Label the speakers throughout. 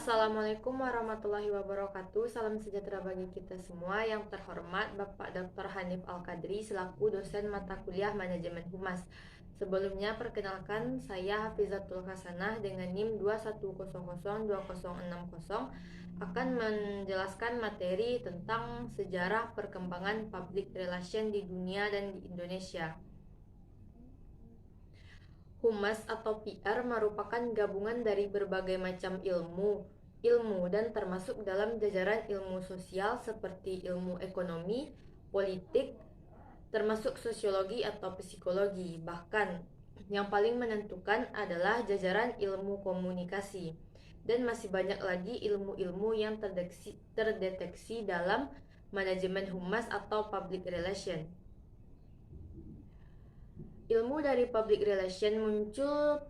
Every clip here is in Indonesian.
Speaker 1: Assalamualaikum warahmatullahi wabarakatuh. Salam sejahtera bagi kita semua. Yang terhormat Bapak Dr. Hanif Al-Qadri selaku dosen mata kuliah Manajemen Humas. Sebelumnya perkenalkan, saya Hafizatul Hasanah dengan NIM 210020060 akan menjelaskan materi tentang sejarah perkembangan public relation di dunia dan di Indonesia. Humas atau PR merupakan gabungan dari berbagai macam ilmu dan termasuk dalam jajaran ilmu sosial seperti ilmu ekonomi, politik, termasuk sosiologi atau psikologi. Bahkan yang paling menentukan adalah jajaran ilmu komunikasi. Dan masih banyak lagi ilmu-ilmu yang terdeteksi dalam manajemen humas atau public relation. Ilmu dari public relation muncul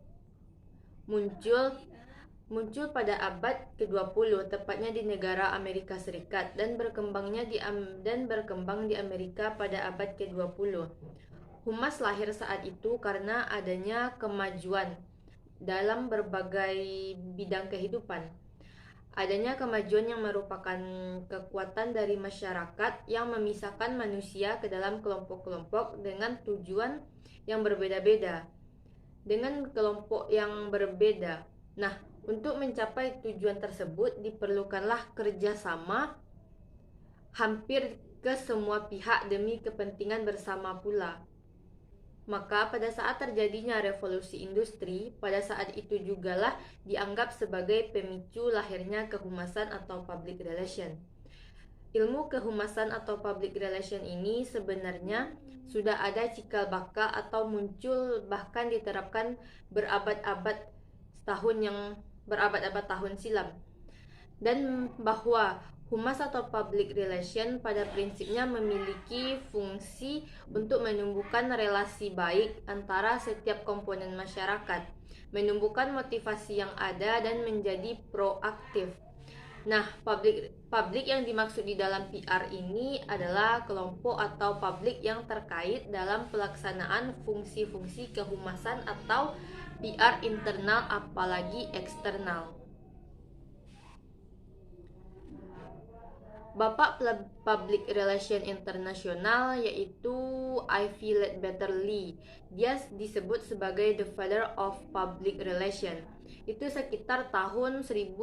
Speaker 1: pada abad ke-20, tepatnya di negara Amerika Serikat, dan berkembang di Amerika pada abad ke-20. Humas lahir saat itu karena adanya kemajuan dalam berbagai bidang kehidupan. Adanya kemajuan yang merupakan kekuatan dari masyarakat yang memisahkan manusia ke dalam kelompok-kelompok dengan tujuan yang berbeda-beda, dengan kelompok yang berbeda. Nah, untuk mencapai tujuan tersebut diperlukanlah kerjasama hampir ke semua pihak demi kepentingan bersama pula. Maka pada saat terjadinya revolusi industri, pada saat itu jugalah dianggap sebagai pemicu lahirnya kehumasan atau public relation. Ilmu kehumasan atau public relation ini sebenarnya sudah ada cikal bakal atau muncul bahkan diterapkan berabad-abad tahun silam. Dan bahwa humas atau public relation pada prinsipnya memiliki fungsi untuk menumbuhkan relasi baik antara setiap komponen masyarakat, menumbuhkan motivasi yang ada dan menjadi proaktif. Nah, publik yang dimaksud di dalam PR ini adalah kelompok atau publik yang terkait dalam pelaksanaan fungsi-fungsi kehumasan atau PR internal apalagi eksternal. Bapak Public Relation Internasional yaitu Ivy Ledbetter Lee. Dia disebut sebagai the father of public relation. Itu sekitar tahun 1906.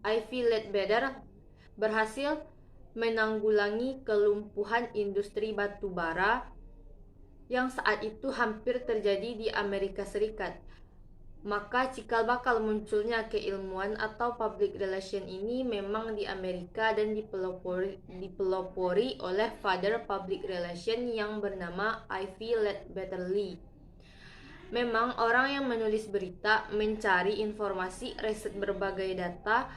Speaker 1: Ivy Ledbetter berhasil menanggulangi kelumpuhan industri batu bara yang saat itu hampir terjadi di Amerika Serikat. Maka cikal bakal munculnya keilmuan atau public relation ini memang di Amerika dan dipelopori oleh father public relation yang bernama Ivy Ledbetter Lee. Memang orang yang menulis berita, mencari informasi, riset berbagai data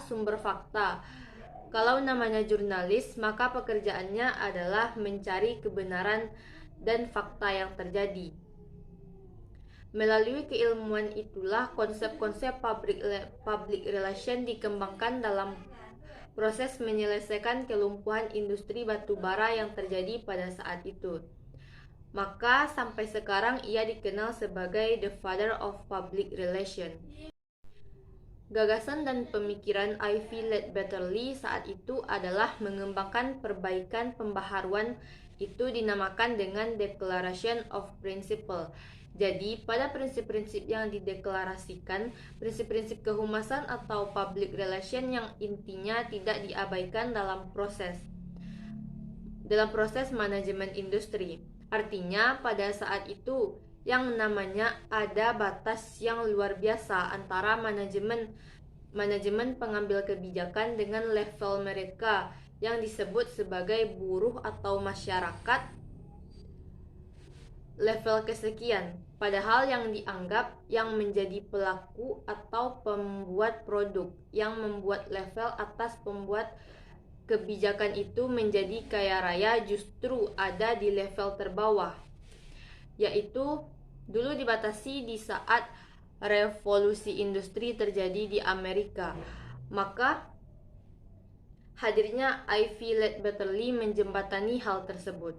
Speaker 1: sumber fakta. Kalau namanya jurnalis, maka pekerjaannya adalah mencari kebenaran dan fakta yang terjadi. Melalui keilmuan itulah konsep-konsep public relation dikembangkan dalam proses menyelesaikan kelumpuhan industri batu bara yang terjadi pada saat itu. Maka sampai sekarang ia dikenal sebagai the father of public relation. Gagasan dan pemikiran Ivy Ledbetter Lee saat itu adalah mengembangkan perbaikan pembaharuan, itu dinamakan dengan Declaration of Principle. Jadi, pada prinsip-prinsip yang dideklarasikan, prinsip-prinsip kehumasan atau public relation yang intinya tidak diabaikan dalam proses manajemen industri. Artinya, pada saat itu yang namanya ada batas yang luar biasa antara manajemen pengambil kebijakan dengan level mereka yang disebut sebagai buruh atau masyarakat level kesekian, padahal yang dianggap yang menjadi pelaku atau pembuat produk yang membuat level atas pembuat kebijakan itu menjadi kaya raya justru ada di level terbawah, yaitu dulu dibatasi di saat revolusi industri terjadi di Amerika. Maka hadirnya Ivy Ledbetter Lee menjembatani hal tersebut.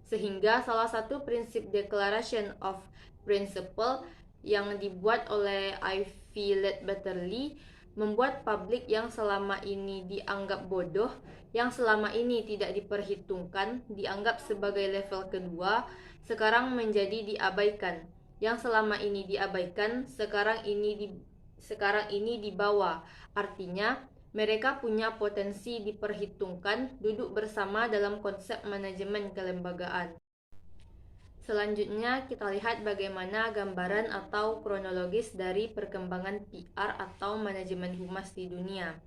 Speaker 1: Sehingga salah satu prinsip Declaration of Principle yang dibuat oleh Ivy Ledbetter-Lee membuat publik yang selama ini dianggap bodoh, yang selama ini tidak diperhitungkan, dianggap sebagai level kedua, sekarang menjadi diabaikan. Yang selama ini diabaikan, sekarang ini dibawa. Artinya, mereka punya potensi diperhitungkan, duduk bersama dalam konsep manajemen kelembagaan. Selanjutnya kita lihat bagaimana gambaran atau kronologis dari perkembangan PR atau manajemen humas di dunia.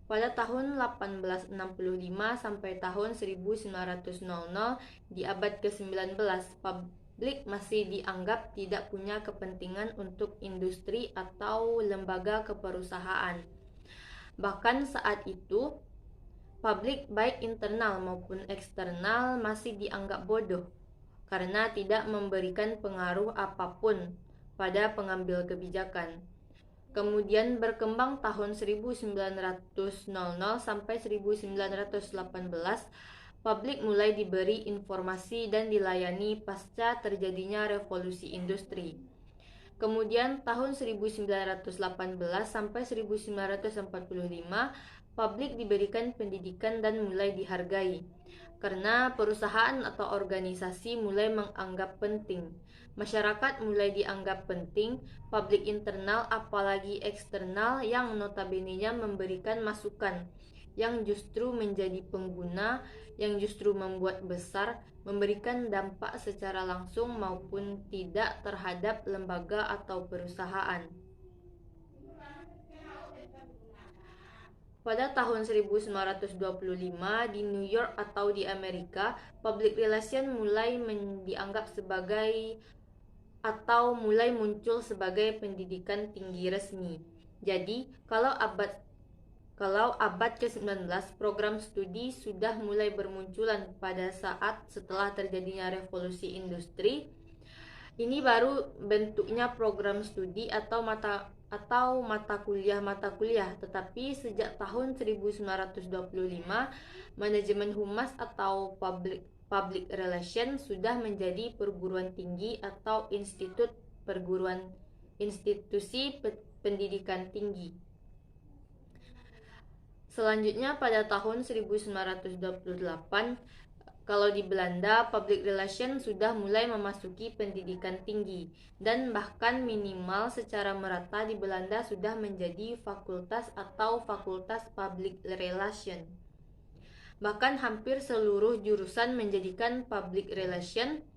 Speaker 1: Pada tahun 1865 sampai tahun 1900 di abad ke-19, publik masih dianggap tidak punya kepentingan untuk industri atau lembaga keperusahaan. Bahkan saat itu, publik baik internal maupun eksternal masih dianggap bodoh karena tidak memberikan pengaruh apapun pada pengambil kebijakan. Kemudian berkembang tahun 1900 sampai 1918, publik mulai diberi informasi dan dilayani pasca terjadinya revolusi industri. Kemudian tahun 1918 sampai 1945, publik diberikan pendidikan dan mulai dihargai. Karena perusahaan atau organisasi mulai menganggap penting. Masyarakat mulai dianggap penting, publik internal apalagi eksternal yang notabene-nya memberikan masukan, yang justru menjadi pengguna, yang justru membuat besar, memberikan dampak secara langsung maupun tidak terhadap lembaga atau perusahaan. Pada tahun 1925 di New York atau di Amerika, public relation mulai dianggap sebagai atau mulai muncul sebagai pendidikan tinggi resmi. Jadi, kalau abad ke-19, program studi sudah mulai bermunculan pada saat setelah terjadinya revolusi industri. Ini baru bentuknya program studi atau mata kuliah, tetapi sejak tahun 1925 manajemen humas atau public relation sudah menjadi perguruan tinggi atau institusi pendidikan tinggi. Selanjutnya pada tahun 1928, kalau di Belanda, public relation sudah mulai memasuki pendidikan tinggi, dan bahkan minimal secara merata di Belanda sudah menjadi fakultas atau fakultas public relation. Bahkan hampir seluruh jurusan menjadikan public relation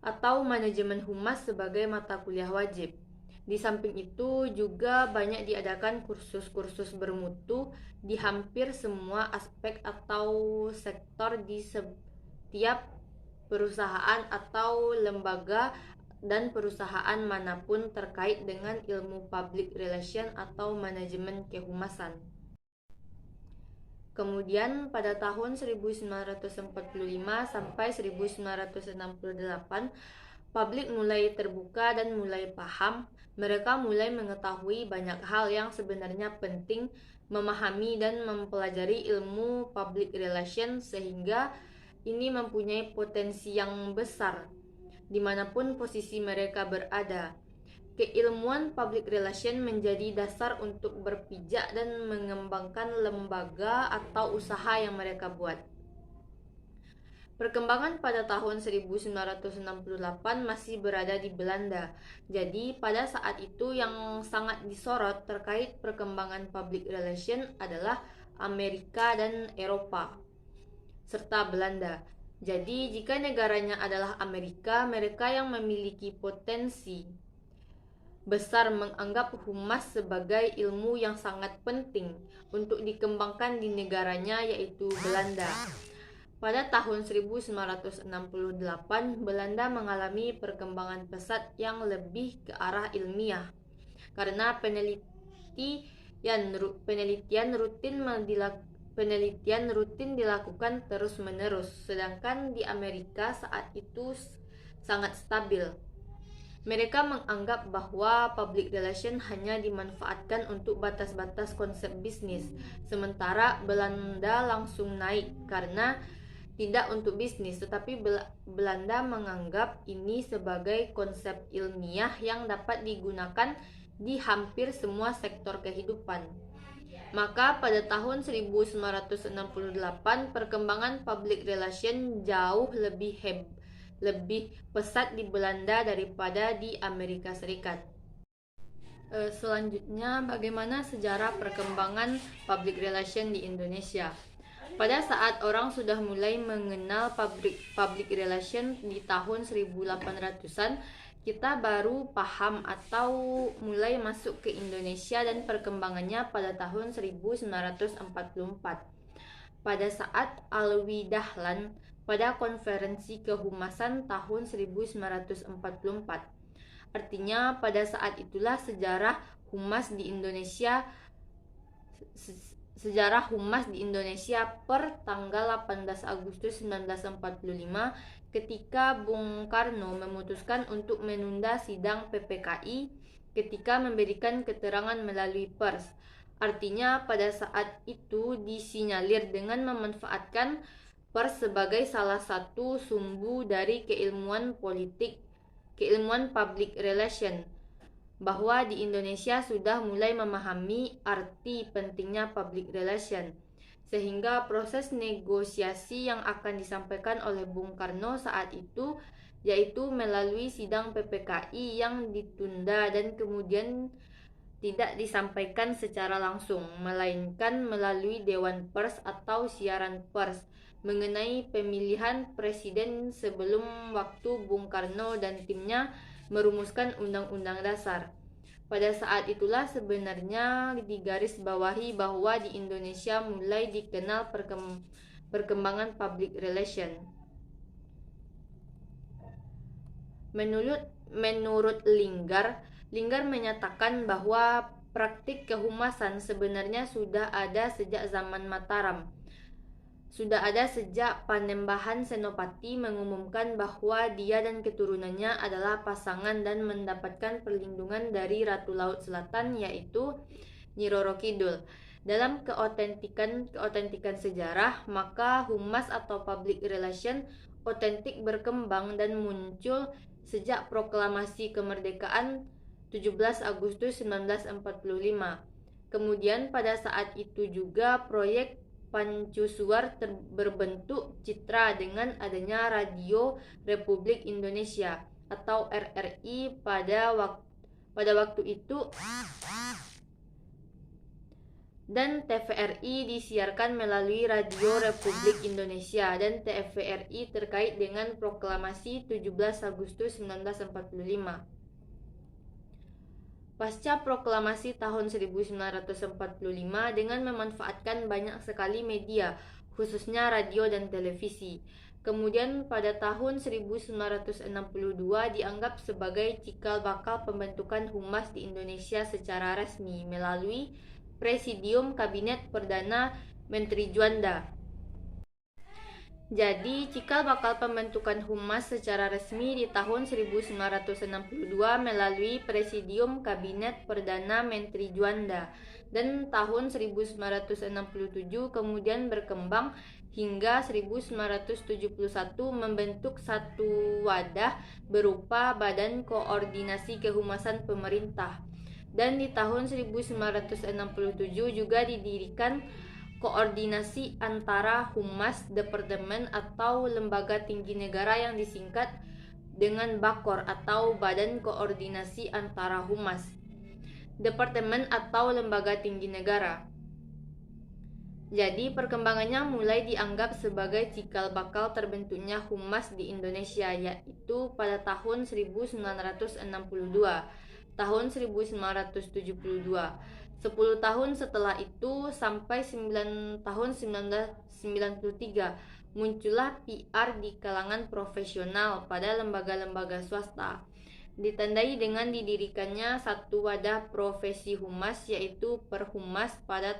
Speaker 1: atau manajemen humas sebagai mata kuliah wajib. Di samping itu juga banyak diadakan kursus-kursus bermutu di hampir semua aspek atau sektor di setiap perusahaan atau lembaga dan perusahaan manapun terkait dengan ilmu public relation atau manajemen kehumasan. Kemudian pada tahun 1945 sampai 1968, publik mulai terbuka dan mulai paham. Mereka mulai mengetahui banyak hal yang sebenarnya penting, memahami dan mempelajari ilmu public relation sehingga ini mempunyai potensi yang besar dimanapun posisi mereka berada. Keilmuan public relation menjadi dasar untuk berpijak dan mengembangkan lembaga atau usaha yang mereka buat. Perkembangan pada tahun 1968 masih berada di Belanda. Jadi pada saat itu yang sangat disorot terkait perkembangan public relation adalah Amerika dan Eropa serta Belanda. Jadi jika negaranya adalah Amerika, mereka yang memiliki potensi besar menganggap humas sebagai ilmu yang sangat penting untuk dikembangkan di negaranya, yaitu Belanda. Pada tahun 1968, Belanda mengalami perkembangan pesat yang lebih ke arah ilmiah karena penelitian rutin dilakukan terus-menerus, sedangkan di Amerika saat itu sangat stabil. Mereka menganggap bahwa public relation hanya dimanfaatkan untuk batas-batas konsep bisnis, sementara Belanda langsung naik karena tidak untuk bisnis, tetapi Belanda menganggap ini sebagai konsep ilmiah yang dapat digunakan di hampir semua sektor kehidupan. Maka pada tahun 1968 perkembangan public relation jauh lebih pesat di Belanda daripada di Amerika Serikat. Selanjutnya, bagaimana sejarah perkembangan public relation di Indonesia? Pada saat orang sudah mulai mengenal public relation di tahun 1800-an, kita baru paham atau mulai masuk ke Indonesia dan perkembangannya pada tahun 1944. Pada saat Alwi Dahlan pada konferensi kehumasan tahun 1944. Artinya pada saat itulah sejarah humas di Indonesia per tanggal 18 Agustus 1945 ketika Bung Karno memutuskan untuk menunda sidang PPKI ketika memberikan keterangan melalui pers. Artinya pada saat itu disinyalir dengan memanfaatkan pers sebagai salah satu sumbu dari keilmuan public relation, bahwa di Indonesia sudah mulai memahami arti pentingnya public relation, sehingga proses negosiasi yang akan disampaikan oleh Bung Karno saat itu yaitu melalui sidang PPKI yang ditunda dan kemudian tidak disampaikan secara langsung, melainkan melalui Dewan Pers atau siaran pers mengenai pemilihan presiden sebelum waktu Bung Karno dan timnya merumuskan Undang-Undang Dasar. Pada saat itulah sebenarnya digarisbawahi bahwa di Indonesia mulai dikenal perkembangan public relation. Menurut Linggar menyatakan bahwa praktik kehumasan sebenarnya sudah ada sejak zaman Mataram. Sudah ada sejak Panembahan Senopati mengumumkan bahwa dia dan keturunannya adalah pasangan dan mendapatkan perlindungan dari Ratu Laut Selatan yaitu Nyi Roro Kidul. Dalam keotentikan sejarah, maka humas atau public relation otentik berkembang dan muncul sejak proklamasi kemerdekaan 17 Agustus 1945. Kemudian pada saat itu juga proyek Pancusuar berbentuk citra dengan adanya Radio Republik Indonesia atau RRI pada waktu itu, dan TVRI disiarkan melalui Radio Republik Indonesia dan TVRI terkait dengan proklamasi 17 Agustus 1945. Pasca proklamasi tahun 1945 dengan memanfaatkan banyak sekali media, khususnya radio dan televisi. Kemudian pada tahun 1962 dianggap sebagai cikal bakal pembentukan humas di Indonesia secara resmi melalui Presidium Kabinet Perdana Menteri Juanda. Jadi, cikal bakal pembentukan humas secara resmi di tahun 1962 melalui Presidium Kabinet Perdana Menteri Juanda, dan tahun 1967 kemudian berkembang hingga 1971 membentuk satu wadah berupa Badan Koordinasi Kehumasan Pemerintah. Dan di tahun 1967 juga didirikan koordinasi antara humas, departemen atau lembaga tinggi negara yang disingkat dengan BAKOR atau Badan Koordinasi Antara Humas, departemen atau lembaga tinggi negara. Jadi perkembangannya mulai dianggap sebagai cikal bakal terbentuknya humas di Indonesia, yaitu pada tahun 1962, tahun 1972. 10 tahun setelah itu sampai 9 tahun 1993 muncullah PR di kalangan profesional pada lembaga-lembaga swasta, ditandai dengan didirikannya satu wadah profesi humas yaitu Perhumas pada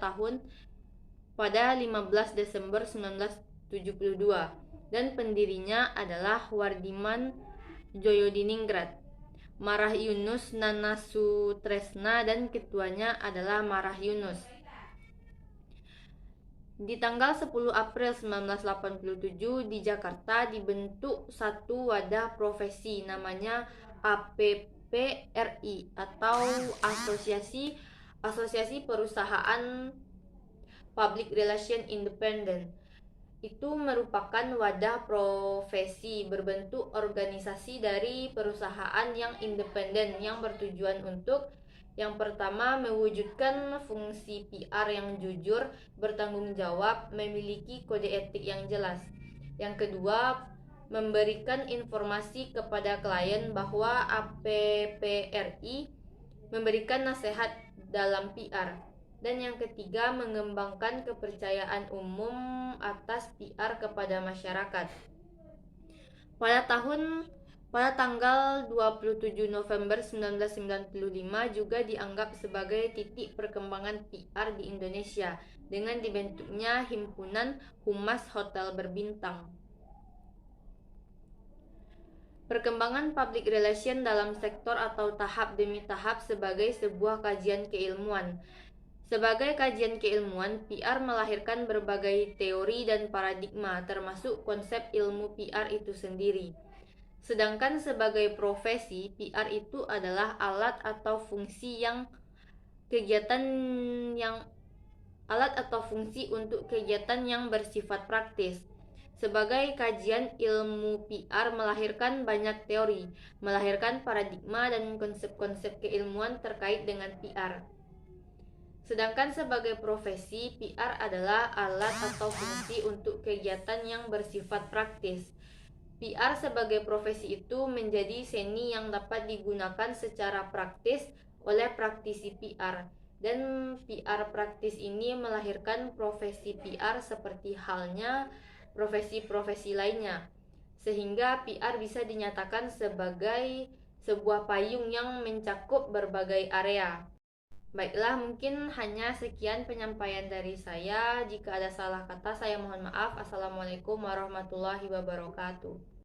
Speaker 1: 15 Desember 1972, dan pendirinya adalah Wardiman Djoyodiningrat, Marah Yunus Nanasutresna, dan ketuanya adalah Marah Yunus. Di tanggal 10 April 1987 di Jakarta dibentuk satu wadah profesi namanya APPRI atau Asosiasi Perusahaan Public Relation Independent. Itu merupakan wadah profesi berbentuk organisasi dari perusahaan yang independen yang bertujuan untuk yang pertama, mewujudkan fungsi PR yang jujur, bertanggung jawab, memiliki kode etik yang jelas. Yang kedua, memberikan informasi kepada klien bahwa APPRI memberikan nasihat dalam PR. Dan yang ketiga, mengembangkan kepercayaan umum atas PR kepada masyarakat. Pada tanggal 27 November 1995 juga dianggap sebagai titik perkembangan PR di Indonesia dengan dibentuknya Himpunan Humas Hotel Berbintang. Perkembangan public relation dalam sektor atau tahap demi tahap sebagai sebuah kajian keilmuan. Sebagai kajian keilmuan, PR melahirkan berbagai teori dan paradigma, termasuk konsep ilmu PR itu sendiri. Sedangkan sebagai profesi, PR itu adalah alat atau fungsi untuk kegiatan yang bersifat praktis. Sebagai kajian ilmu PR melahirkan banyak teori, melahirkan paradigma dan konsep-konsep keilmuan terkait dengan PR. Sedangkan sebagai profesi, PR adalah alat atau fungsi untuk kegiatan yang bersifat praktis. PR sebagai profesi itu menjadi seni yang dapat digunakan secara praktis oleh praktisi PR. Dan PR praktis ini melahirkan profesi PR seperti halnya profesi-profesi lainnya. Sehingga PR bisa dinyatakan sebagai sebuah payung yang mencakup berbagai area. Baiklah, mungkin hanya sekian penyampaian dari saya. Jika ada salah kata, saya mohon maaf. Assalamualaikum warahmatullahi wabarakatuh.